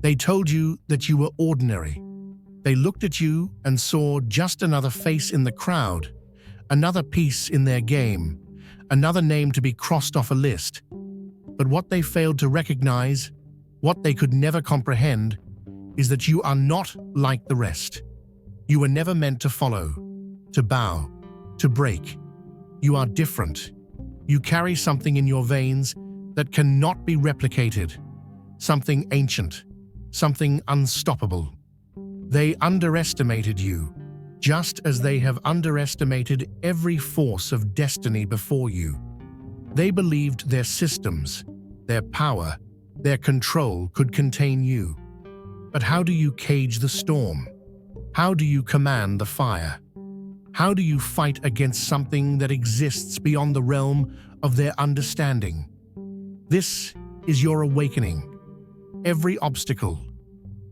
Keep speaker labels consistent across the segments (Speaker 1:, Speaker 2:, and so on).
Speaker 1: They told you that you were ordinary. They looked at you and saw just another face in the crowd, another piece in their game, another name to be crossed off a list. But what they failed to recognize, what they could never comprehend, is that you are not like the rest. You were never meant to follow, to bow, to break. You are different. You carry something in your veins that cannot be replicated, something ancient, something unstoppable. They underestimated you, just as they have underestimated every force of destiny before you. They believed their systems, their power, their control could contain you. But how do you cage the storm? How do you command the fire? How do you fight against something that exists beyond the realm of their understanding? This is your awakening. Every obstacle,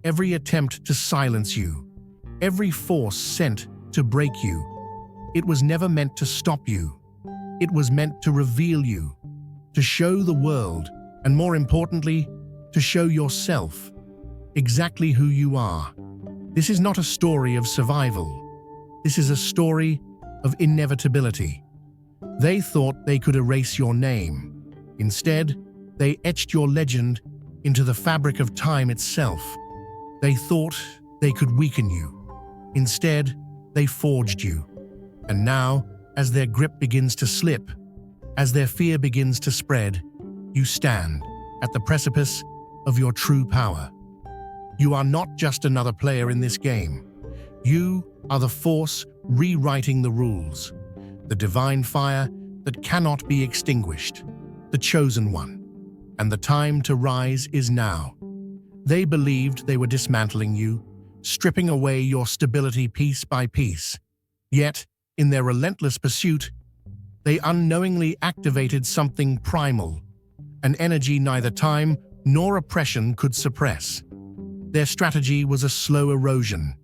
Speaker 1: every attempt to silence you, every force sent to break you, it was never meant to stop you. It was meant to reveal you, to show the world, and more importantly, to show yourself exactly who you are. This is not a story of survival. This is a story of inevitability. They thought they could erase your name. Instead, they etched your legend into the fabric of time itself. They thought they could weaken you. Instead, they forged you. And now, as their grip begins to slip, as their fear begins to spread, you stand at the precipice of your true power. You are not just another player in this game. You are the force rewriting the rules, the divine fire that cannot be extinguished, the chosen one. And the time to rise is now. They believed they were dismantling you, stripping away your stability piece by piece. Yet, in their relentless pursuit, they unknowingly activated something primal, an energy neither time nor oppression could suppress. Their strategy was a slow erosion,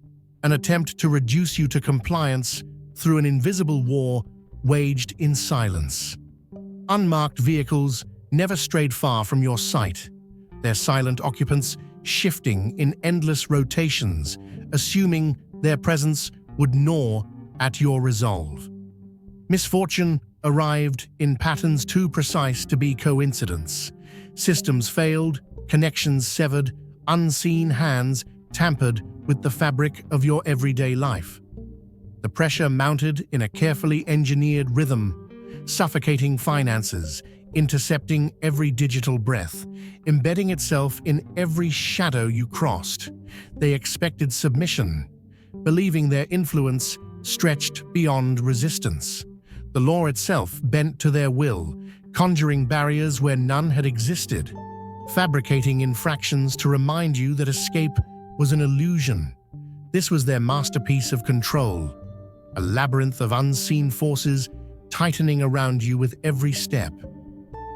Speaker 1: an attempt to reduce you to compliance through an invisible war waged in silence. Unmarked vehicles never strayed far from your sight, their silent occupants shifting in endless rotations, assuming their presence would gnaw at your resolve. Misfortune arrived in patterns too precise to be coincidence. Systems failed, connections severed, unseen hands tampered with the fabric of your everyday life. The pressure mounted in a carefully engineered rhythm, suffocating finances, intercepting every digital breath, embedding itself in every shadow you crossed. They expected submission, believing their influence stretched beyond resistance. The law itself bent to their will, conjuring barriers where none had existed, fabricating infractions to remind you that escape was an illusion. This was their masterpiece of control, a labyrinth of unseen forces tightening around you with every step.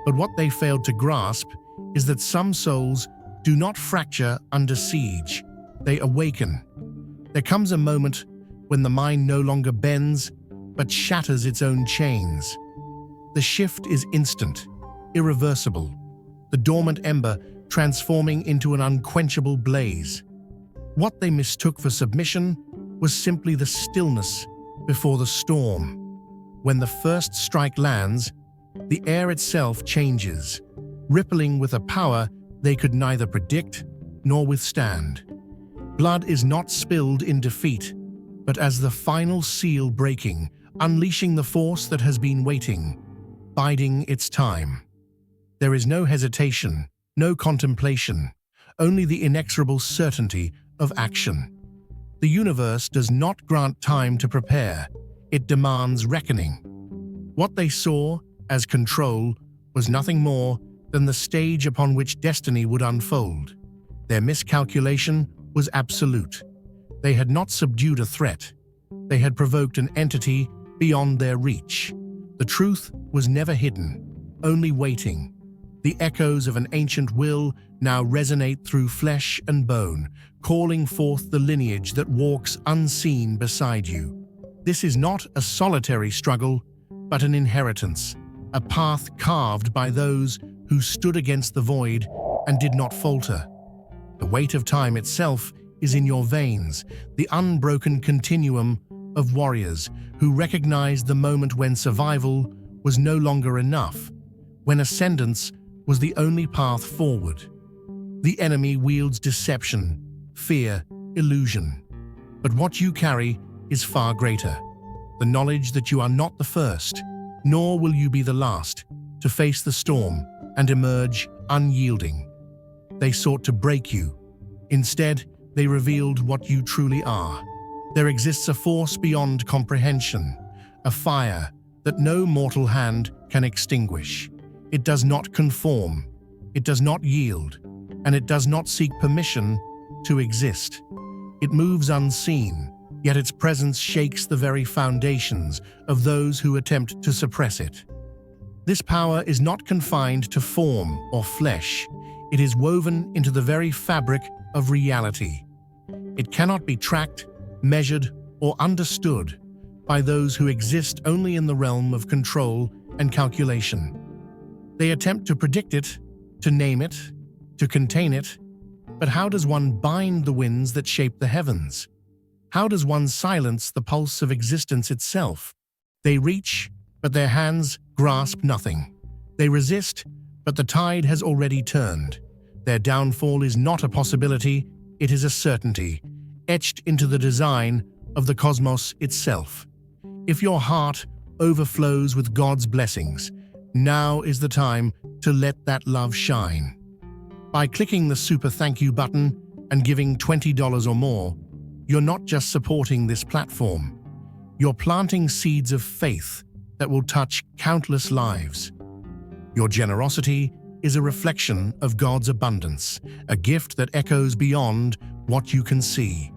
Speaker 1: But what they failed to grasp is that some souls do not fracture under siege, they awaken. There comes a moment when the mind no longer bends, but shatters its own chains. The shift is instant, irreversible, the dormant ember transforming into an unquenchable blaze. What they mistook for submission was simply the stillness before the storm. When the first strike lands, the air itself changes, rippling with a power they could neither predict nor withstand. Blood is not spilled in defeat, but as the final seal breaking, unleashing the force that has been waiting, biding its time. There is no hesitation, no contemplation, only the inexorable certainty of action. The universe does not grant time to prepare, it demands reckoning. What they saw as control was nothing more than the stage upon which destiny would unfold. Their miscalculation was absolute. They had not subdued a threat. They had provoked an entity beyond their reach. The truth was never hidden, only waiting. The echoes of an ancient will now resonate through flesh and bone, calling forth the lineage that walks unseen beside you. This is not a solitary struggle, but an inheritance, a path carved by those who stood against the void and did not falter. The weight of time itself is in your veins, the unbroken continuum of warriors who recognized the moment when survival was no longer enough, when ascendance was the only path forward. The enemy wields deception, fear, illusion. But what you carry is far greater. The knowledge that you are not the first, nor will you be the last, to face the storm and emerge unyielding. They sought to break you. Instead, they revealed what you truly are. There exists a force beyond comprehension, a fire that no mortal hand can extinguish. It does not conform, it does not yield, and it does not seek permission to exist. It moves unseen, yet its presence shakes the very foundations of those who attempt to suppress it. This power is not confined to form or flesh. It is woven into the very fabric of reality. It cannot be tracked, measured, or understood by those who exist only in the realm of control and calculation. They attempt to predict it, to name it, to contain it, but how does one bind the winds that shape the heavens? How does one silence the pulse of existence itself? They reach, but their hands grasp nothing. They resist, but the tide has already turned. Their downfall is not a possibility, it is a certainty, etched into the design of the cosmos itself. If your heart overflows with God's blessings, now is the time to let that love shine. By clicking the super thank you button and giving $20 or more, you're not just supporting this platform. You're planting seeds of faith that will touch countless lives. Your generosity is a reflection of God's abundance, a gift that echoes beyond what you can see.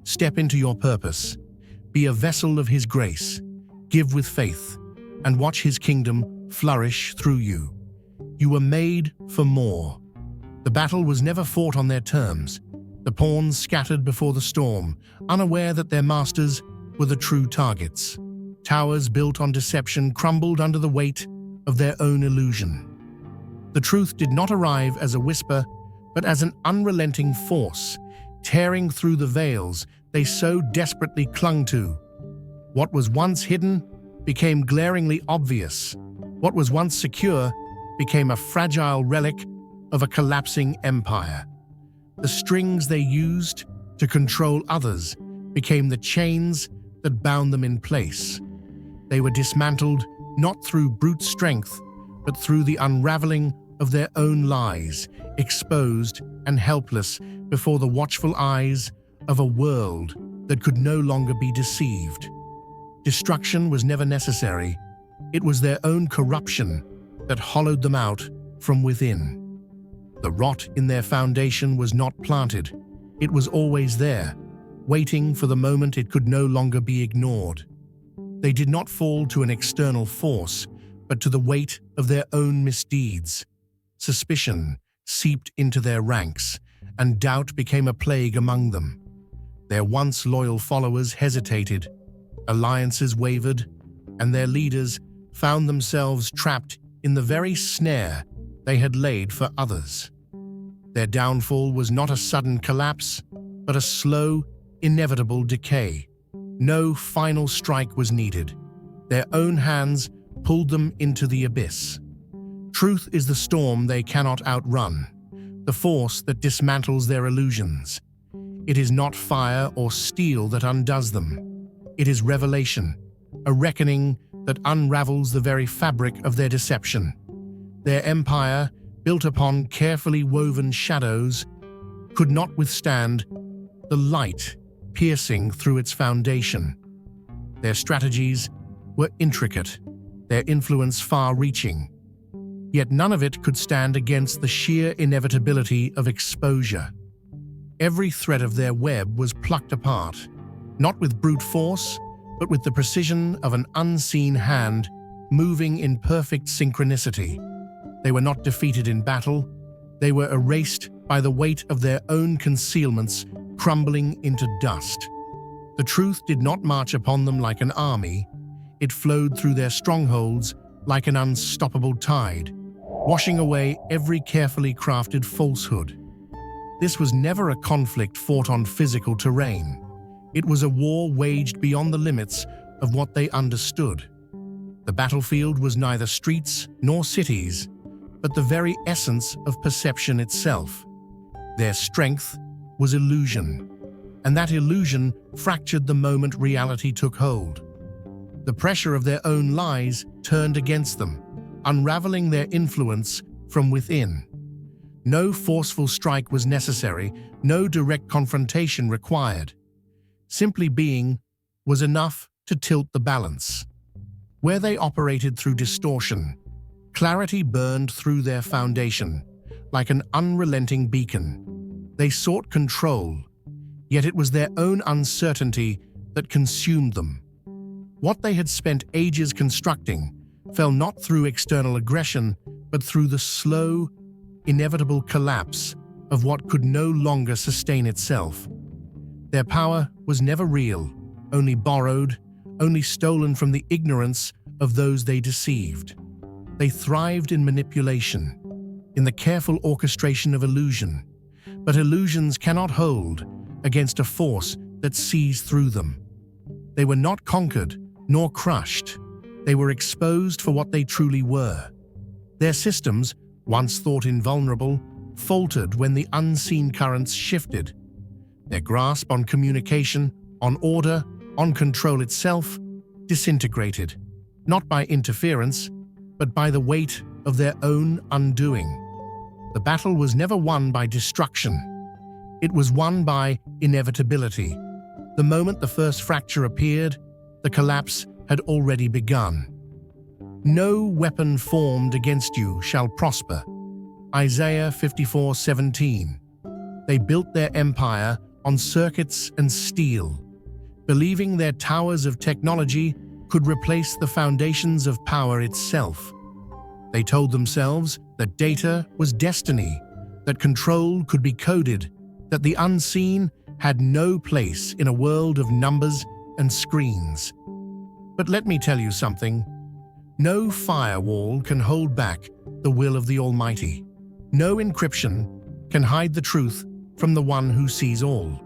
Speaker 1: Step into your purpose. Be a vessel of His grace. Give with faith, and watch His kingdom flourish through you. You were made for more. The battle was never fought on their terms. The pawns scattered before the storm, unaware that their masters were the true targets. Towers built on deception crumbled under the weight of their own illusion. The truth did not arrive as a whisper, but as an unrelenting force, tearing through the veils they so desperately clung to. What was once hidden became glaringly obvious. What was once secure became a fragile relic of a collapsing empire. The strings they used to control others became the chains that bound them in place. They were dismantled not through brute strength, but through the unraveling of their own lies, exposed and helpless before the watchful eyes of a world that could no longer be deceived. Destruction was never necessary. It was their own corruption that hollowed them out from within. The rot in their foundation was not planted. It was always there, waiting for the moment it could no longer be ignored. They did not fall to an external force, but to the weight of their own misdeeds. Suspicion seeped into their ranks, and doubt became a plague among them. Their once loyal followers hesitated, alliances wavered, and their leaders found themselves trapped in the very snare they had laid for others. Their downfall was not a sudden collapse, but a slow, inevitable decay. No final strike was needed. Their own hands pulled them into the abyss. Truth is the storm they cannot outrun, the force that dismantles their illusions. It is not fire or steel that undoes them. It is revelation, a reckoning that unravels the very fabric of their deception. Their empire, built upon carefully woven shadows, could not withstand the light piercing through its foundation. Their strategies were intricate, their influence far-reaching, yet none of it could stand against the sheer inevitability of exposure. Every thread of their web was plucked apart, not with brute force, but with the precision of an unseen hand moving in perfect synchronicity. They were not defeated in battle, they were erased by the weight of their own concealments crumbling into dust. The truth did not march upon them like an army, it flowed through their strongholds like an unstoppable tide, washing away every carefully crafted falsehood. This was never a conflict fought on physical terrain. It was a war waged beyond the limits of what they understood. The battlefield was neither streets nor cities, but the very essence of perception itself. Their strength was illusion, and that illusion fractured the moment reality took hold. The pressure of their own lies turned against them, unraveling their influence from within. No forceful strike was necessary, no direct confrontation required. Simply being was enough to tilt the balance. Where they operated through distortion, clarity burned through their foundation, like an unrelenting beacon. They sought control, yet it was their own uncertainty that consumed them. What they had spent ages constructing fell not through external aggression, but through the slow, inevitable collapse of what could no longer sustain itself. Their power was never real, only borrowed, only stolen from the ignorance of those they deceived. They thrived in manipulation, in the careful orchestration of illusion. But illusions cannot hold against a force that sees through them. They were not conquered nor crushed. They were exposed for what they truly were. Their systems, once thought invulnerable, faltered when the unseen currents shifted. Their grasp on communication, on order, on control itself, disintegrated, not by interference, but by the weight of their own undoing. The battle was never won by destruction. It was won by inevitability. The moment the first fracture appeared, the collapse had already begun. No weapon formed against you shall prosper. Isaiah 54:17. They built their empire on circuits and steel, believing their towers of technology could replace the foundations of power itself. They told themselves that data was destiny, that control could be coded, that the unseen had no place in a world of numbers and screens. But let me tell you something. No firewall can hold back the will of the Almighty. No encryption can hide the truth from the one who sees all.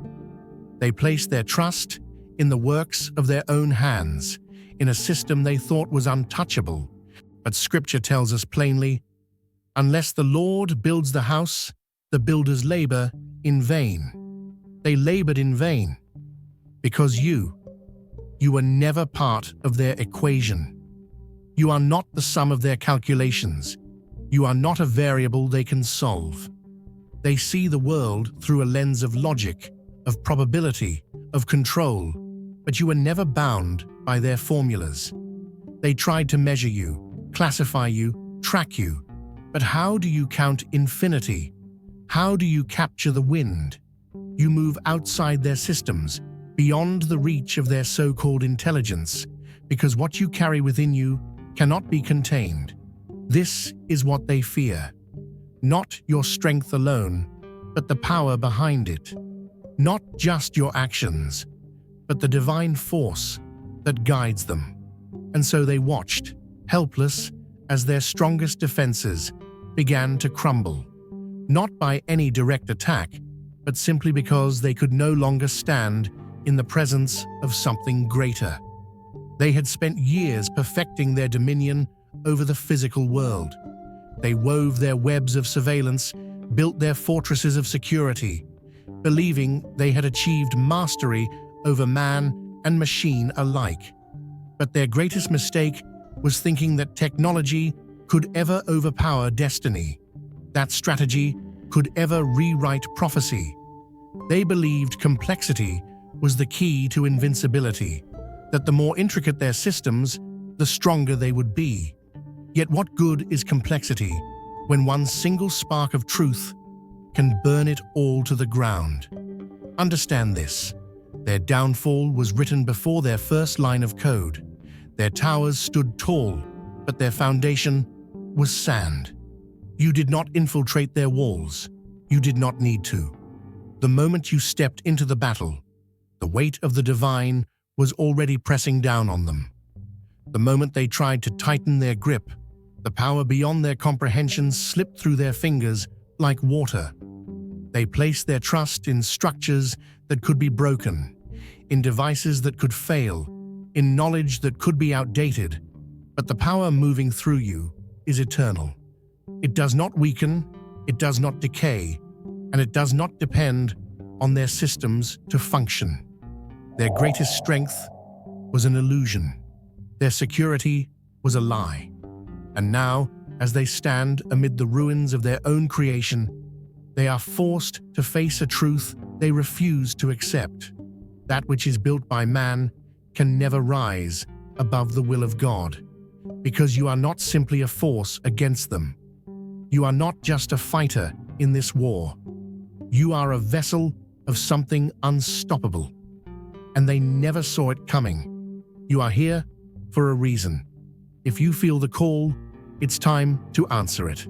Speaker 1: They placed their trust in the works of their own hands, in a system they thought was untouchable. But Scripture tells us plainly, unless the Lord builds the house, the builders labor in vain. They labored in vain because you were never part of their equation. You are not the sum of their calculations. You are not a variable they can solve. They see the world through a lens of logic, of probability, of control, but you were never bound by their formulas. They tried to measure you, classify you, track you. But how do you count infinity? How do you capture the wind? You move outside their systems, beyond the reach of their so-called intelligence, because what you carry within you cannot be contained. This is what they fear. Not your strength alone, but the power behind it. Not just your actions, but the divine force that guides them. And so they watched, helpless, as their strongest defenses began to crumble. Not by any direct attack, but simply because they could no longer stand in the presence of something greater. They had spent years perfecting their dominion over the physical world. They wove their webs of surveillance, built their fortresses of security, believing they had achieved mastery over man and machine alike. But their greatest mistake was thinking that technology could ever overpower destiny, that strategy could ever rewrite prophecy. They believed complexity was the key to invincibility, that the more intricate their systems, the stronger they would be. Yet what good is complexity when one single spark of truth can burn it all to the ground? Understand this. Their downfall was written before their first line of code. Their towers stood tall, but their foundation was sand. You did not infiltrate their walls. You did not need to. The moment you stepped into the battle, the weight of the divine was already pressing down on them. The moment they tried to tighten their grip, the power beyond their comprehension slipped through their fingers like water. They placed their trust in structures that could be broken, in devices that could fail, in knowledge that could be outdated. But the power moving through you is eternal. It does not weaken, it does not decay, and it does not depend on their systems to function. Their greatest strength was an illusion. Their security was a lie. And now, as they stand amid the ruins of their own creation, they are forced to face a truth they refuse to accept. That which is built by man can never rise above the will of God, because you are not simply a force against them. You are not just a fighter in this war. You are a vessel of something unstoppable, and they never saw it coming. You are here for a reason. If you feel the call, it's time to answer it.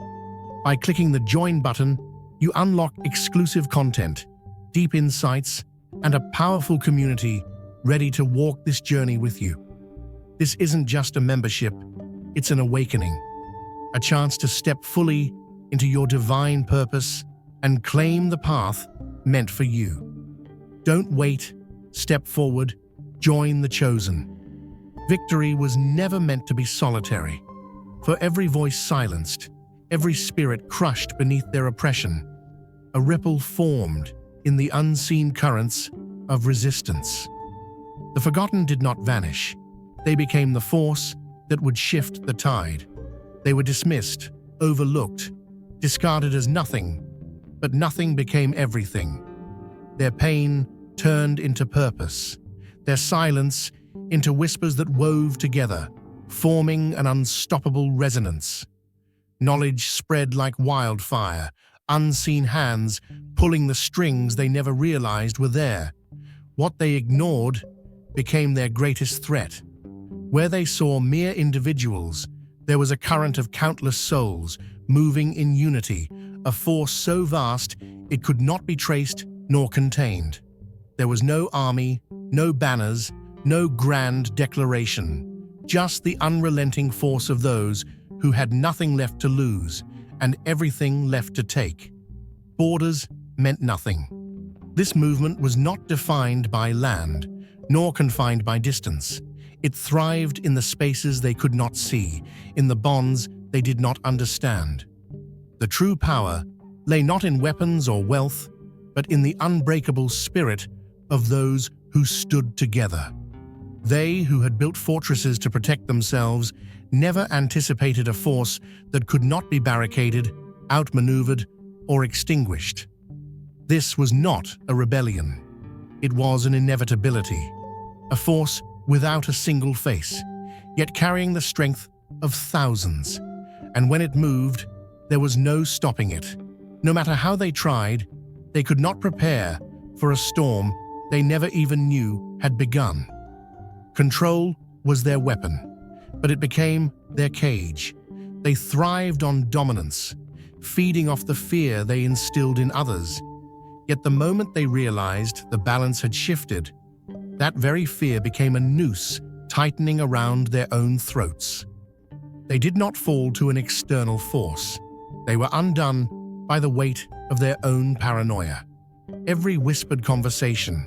Speaker 1: By clicking the Join button, you unlock exclusive content, deep insights, and a powerful community ready to walk this journey with you. This isn't just a membership, it's an awakening, a chance to step fully into your divine purpose and claim the path meant for you. Don't wait, step forward, join the chosen. Victory was never meant to be solitary. For every voice silenced, every spirit crushed beneath their oppression, a ripple formed in the unseen currents of resistance. The forgotten did not vanish. They became the force that would shift the tide. They were dismissed, overlooked, discarded as nothing, but nothing became everything. Their pain turned into purpose, their silence into whispers that wove together, forming an unstoppable resonance. Knowledge spread like wildfire, unseen hands pulling the strings they never realized were there. What they ignored became their greatest threat. Where they saw mere individuals, there was a current of countless souls moving in unity, a force so vast it could not be traced nor contained. There was no army, no banners, no grand declaration, just the unrelenting force of those who had nothing left to lose and everything left to take. Borders meant nothing. This movement was not defined by land, nor confined by distance. It thrived in the spaces they could not see, in the bonds they did not understand. The true power lay not in weapons or wealth, but in the unbreakable spirit of those who stood together. They who had built fortresses to protect themselves never anticipated a force that could not be barricaded, outmaneuvered, or extinguished. This was not a rebellion. It was an inevitability, a force without a single face, yet carrying the strength of thousands. And when it moved, there was no stopping it. No matter how they tried, they could not prepare for a storm they never even knew had begun. Control was their weapon, but it became their cage. They thrived on dominance, feeding off the fear they instilled in others. Yet the moment they realized the balance had shifted, that very fear became a noose tightening around their own throats. They did not fall to an external force. They were undone by the weight of their own paranoia. Every whispered conversation,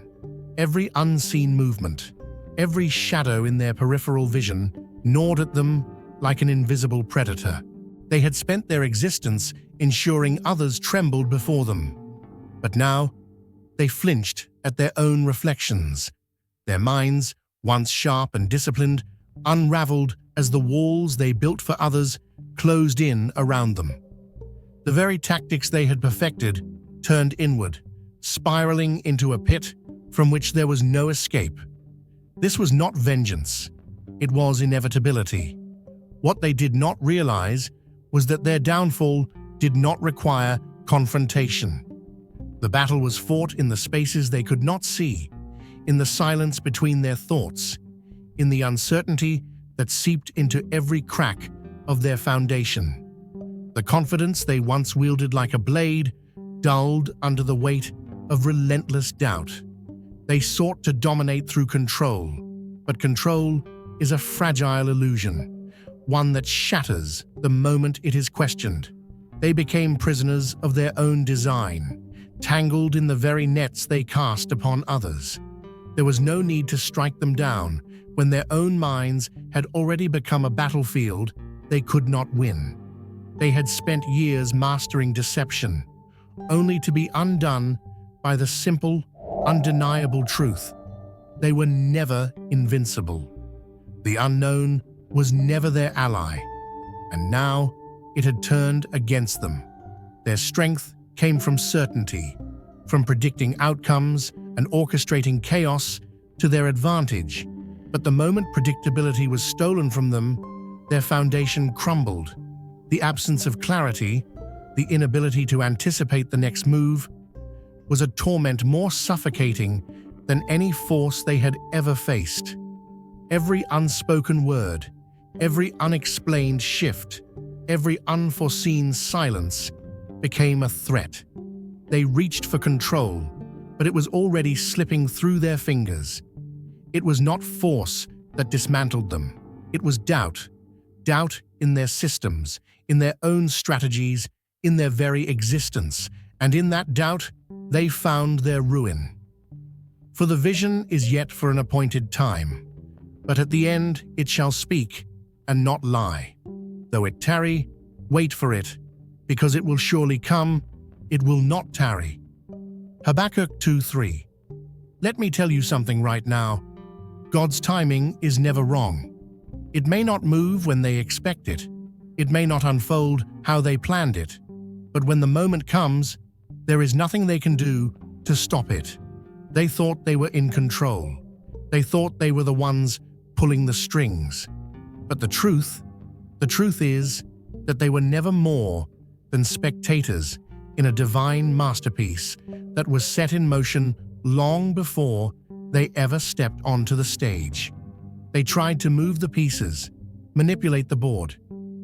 Speaker 1: every unseen movement, every shadow in their peripheral vision gnawed at them like an invisible predator. They had spent their existence ensuring others trembled before them. But now, they flinched at their own reflections. Their minds, once sharp and disciplined, unraveled as the walls they built for others closed in around them. The very tactics they had perfected turned inward, spiraling into a pit from which there was no escape. This was not vengeance. It was inevitability. What they did not realize was that their downfall did not require confrontation. The battle was fought in the spaces they could not see, in the silence between their thoughts, in the uncertainty that seeped into every crack of their foundation. The confidence they once wielded like a blade dulled under the weight of relentless doubt. They sought to dominate through control, but control is a fragile illusion, one that shatters the moment it is questioned. They became prisoners of their own design, tangled in the very nets they cast upon others. There was no need to strike them down when their own minds had already become a battlefield they could not win. They had spent years mastering deception, only to be undone by the simple, undeniable truth. They were never invincible. The unknown was never their ally, and now it had turned against them. Their strength came from certainty, from predicting outcomes and orchestrating chaos to their advantage. But the moment predictability was stolen from them, their foundation crumbled. The absence of clarity, the inability to anticipate the next move, was a torment more suffocating than any force they had ever faced. Every unspoken word, every unexplained shift, every unforeseen silence became a threat. They reached for control, but it was already slipping through their fingers. It was not force that dismantled them. It was doubt. Doubt in their systems, in their own strategies, in their very existence. And in that doubt, they found their ruin. For the vision is yet for an appointed time, but at the end it shall speak and not lie. Though it tarry, wait for it, because it will surely come, it will not tarry. Habakkuk 2:3. Let me tell you something right now. God's timing is never wrong. It may not move when they expect it. It may not unfold how they planned it. But when the moment comes, there is nothing they can do to stop it. They thought they were in control. They thought they were the ones pulling the strings. But the truth is that they were never more than spectators in a divine masterpiece that was set in motion long before they ever stepped onto the stage. They tried to move the pieces, manipulate the board,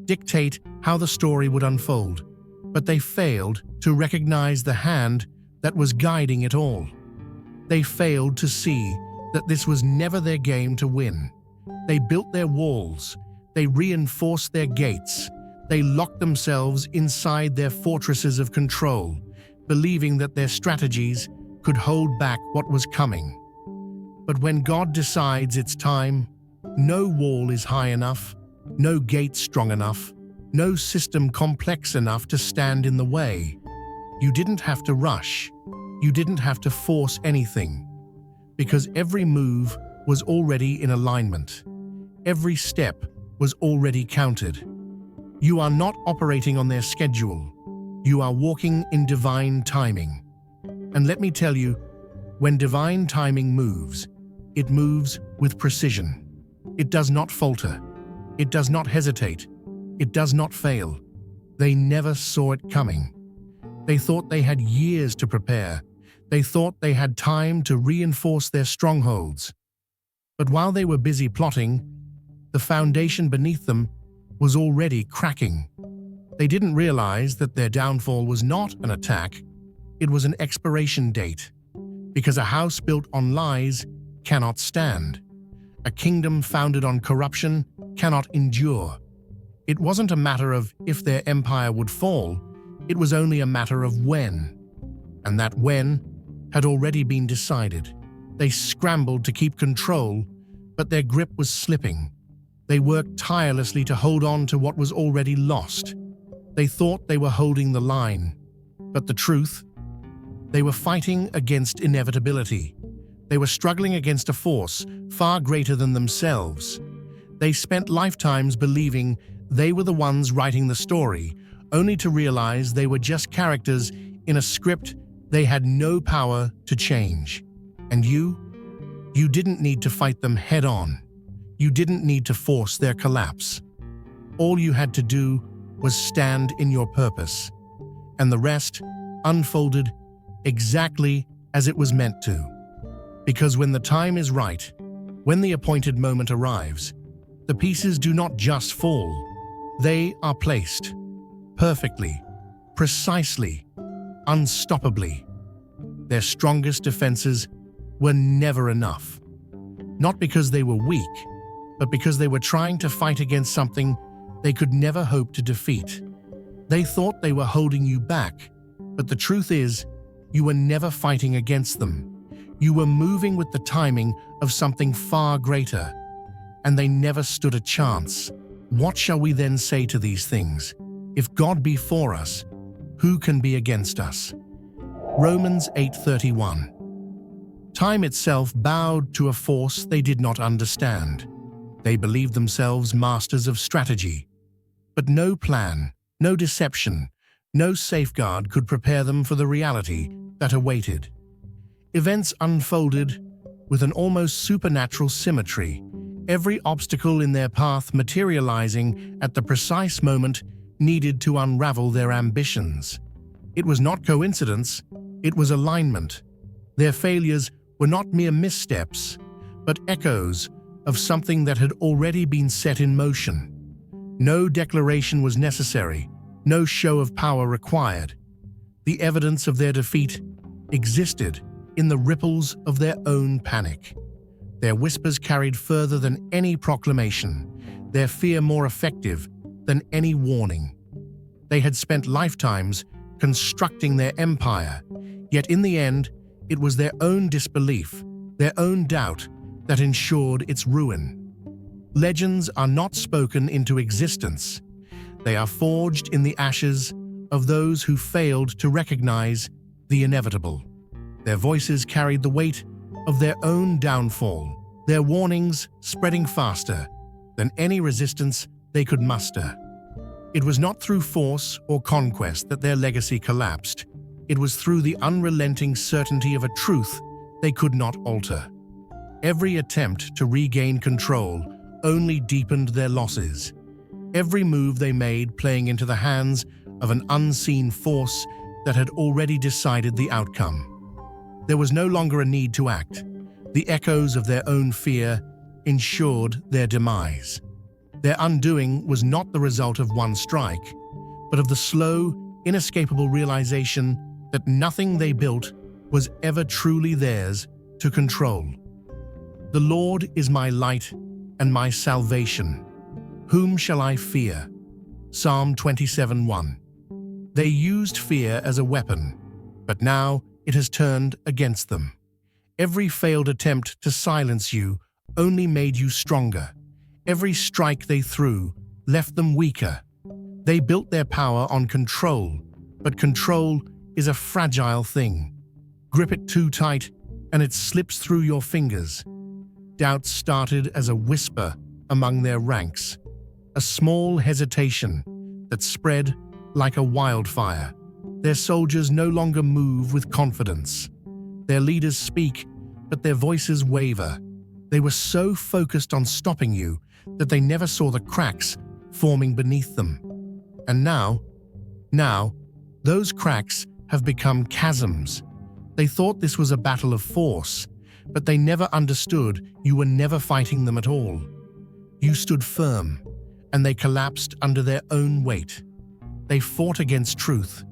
Speaker 1: dictate how the story would unfold, but they failed to recognize the hand that was guiding it all. They failed to see that this was never their game to win. They built their walls, they reinforced their gates, they locked themselves inside their fortresses of control, believing that their strategies could hold back what was coming. But when God decides it's time, no wall is high enough, no gate strong enough, no system complex enough to stand in the way. You didn't have to rush. You didn't have to force anything, because every move was already in alignment. Every step was already counted. You are not operating on their schedule. You are walking in divine timing. And let me tell you, when divine timing moves, it moves with precision. It does not falter. It does not hesitate. It does not fail. They never saw it coming. They thought they had years to prepare. They thought they had time to reinforce their strongholds. But while they were busy plotting, the foundation beneath them was already cracking. They didn't realize that their downfall was not an attack, it was an expiration date. Because a house built on lies cannot stand. A kingdom founded on corruption cannot endure. It wasn't a matter of if their empire would fall, it was only a matter of when. And that when had already been decided. They scrambled to keep control, but their grip was slipping. They worked tirelessly to hold on to what was already lost. They thought they were holding the line, but the truth? They were fighting against inevitability. They were struggling against a force far greater than themselves. They spent lifetimes believing they were the ones writing the story, only to realize they were just characters in a script they had no power to change. And you didn't need to fight them head-on. You didn't need to force their collapse. All you had to do was stand in your purpose, and the rest unfolded exactly as it was meant to. Because when the time is right, when the appointed moment arrives, the pieces do not just fall, they are placed perfectly, precisely, unstoppably. Their strongest defenses were never enough. Not because they were weak, but because they were trying to fight against something they could never hope to defeat. They thought they were holding you back, but the truth is, You were never fighting against them. You were moving with the timing of something far greater, and they never stood a chance. What shall we then say to these things? If God be for us, who can be against us? Romans 8:31. Time itself bowed to a force they did not understand. They believed themselves masters of strategy. But no plan, no deception, no safeguard could prepare them for the reality that awaited. Events unfolded with an almost supernatural symmetry, every obstacle in their path materializing at the precise moment needed to unravel their ambitions. It was not coincidence, it was alignment. Their failures were not mere missteps, but echoes of something that had already been set in motion. No declaration was necessary, no show of power required. The evidence of their defeat existed in the ripples of their own panic. Their whispers carried further than any proclamation, their fear more effective than any warning. They had spent lifetimes constructing their empire, yet in the end, it was their own disbelief, their own doubt, that ensured its ruin. Legends are not spoken into existence. They are forged in the ashes of those who failed to recognize the inevitable. Their voices carried the weight of their own downfall, their warnings spreading faster than any resistance they could muster. It was not through force or conquest that their legacy collapsed. It was through the unrelenting certainty of a truth they could not alter. Every attempt to regain control only deepened their losses. Every move they made playing into the hands of an unseen force that had already decided the outcome. There was no longer a need to act. The echoes of their own fear ensured their demise. Their undoing was not the result of one strike, but of the slow, inescapable realization that nothing they built was ever truly theirs to control. The Lord is my light and my salvation. Whom shall I fear? Psalm 27:1. They used fear as a weapon, but now it has turned against them. Every failed attempt to silence you only made you stronger. Every strike they threw left them weaker. They built their power on control, but control is a fragile thing. Grip it too tight, and it slips through your fingers. Doubt started as a whisper among their ranks, a small hesitation that spread like a wildfire. Their soldiers no longer move with confidence. Their leaders speak, but their voices waver. They were so focused on stopping you that they never saw the cracks forming beneath them. And now, those cracks have become chasms. They thought this was a battle of force, but they never understood you were never fighting them at all. You stood firm, and they collapsed under their own weight. They fought against truth,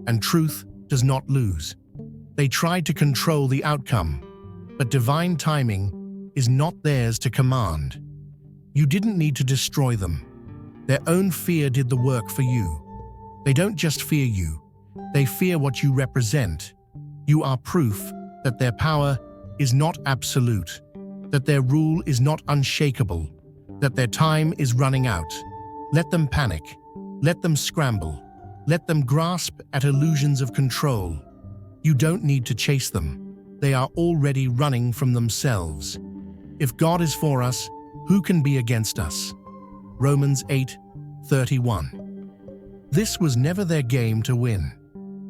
Speaker 1: and truth does not lose. They tried to control the outcome, but divine timing is not theirs to command. You didn't need to destroy them. Their own fear did the work for you. They don't just fear you, they fear what you represent. You are proof that their power is not absolute, that their rule is not unshakable, that their time is running out. Let them panic, let them scramble, let them grasp at illusions of control. You don't need to chase them. They are already running from themselves. If God is for us, who can be against us? Romans 8:31. This was never their game to win.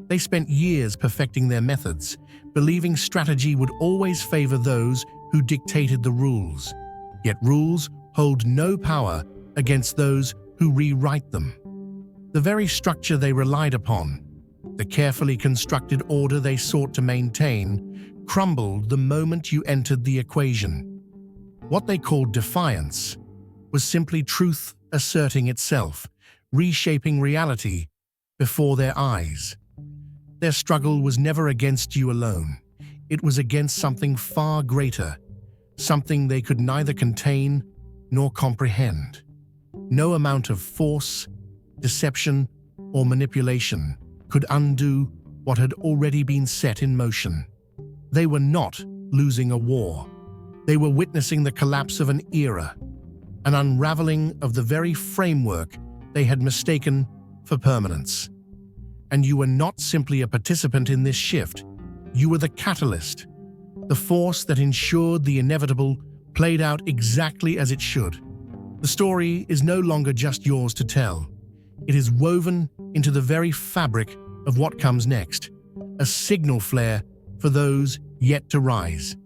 Speaker 1: They spent years perfecting their methods, believing strategy would always favor those who dictated the rules. Yet rules hold no power against those who rewrite them. The very structure they relied upon, the carefully constructed order they sought to maintain, crumbled the moment you entered the equation. What they called defiance was simply truth asserting itself, reshaping reality before their eyes. Their struggle was never against you alone. It was against something far greater, something they could neither contain nor comprehend. No amount of force, deception, or manipulation could undo what had already been set in motion. They were not losing a war. They were witnessing the collapse of an era, an unraveling of the very framework they had mistaken for permanence. And you were not simply a participant in this shift. You were the catalyst, the force that ensured the inevitable played out exactly as it should. The story is no longer just yours to tell. It is woven into the very fabric of what comes next, a signal flare for those yet to rise.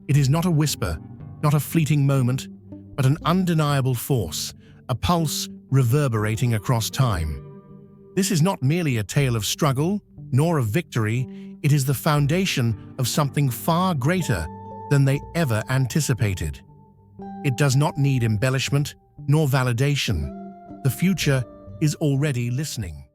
Speaker 1: It is not a whisper, not a fleeting moment, but an undeniable force, a pulse reverberating across time. This is not merely a tale of struggle, nor of victory. It is the foundation of something far greater than they ever anticipated. It does not need embellishment nor validation. The future is already listening.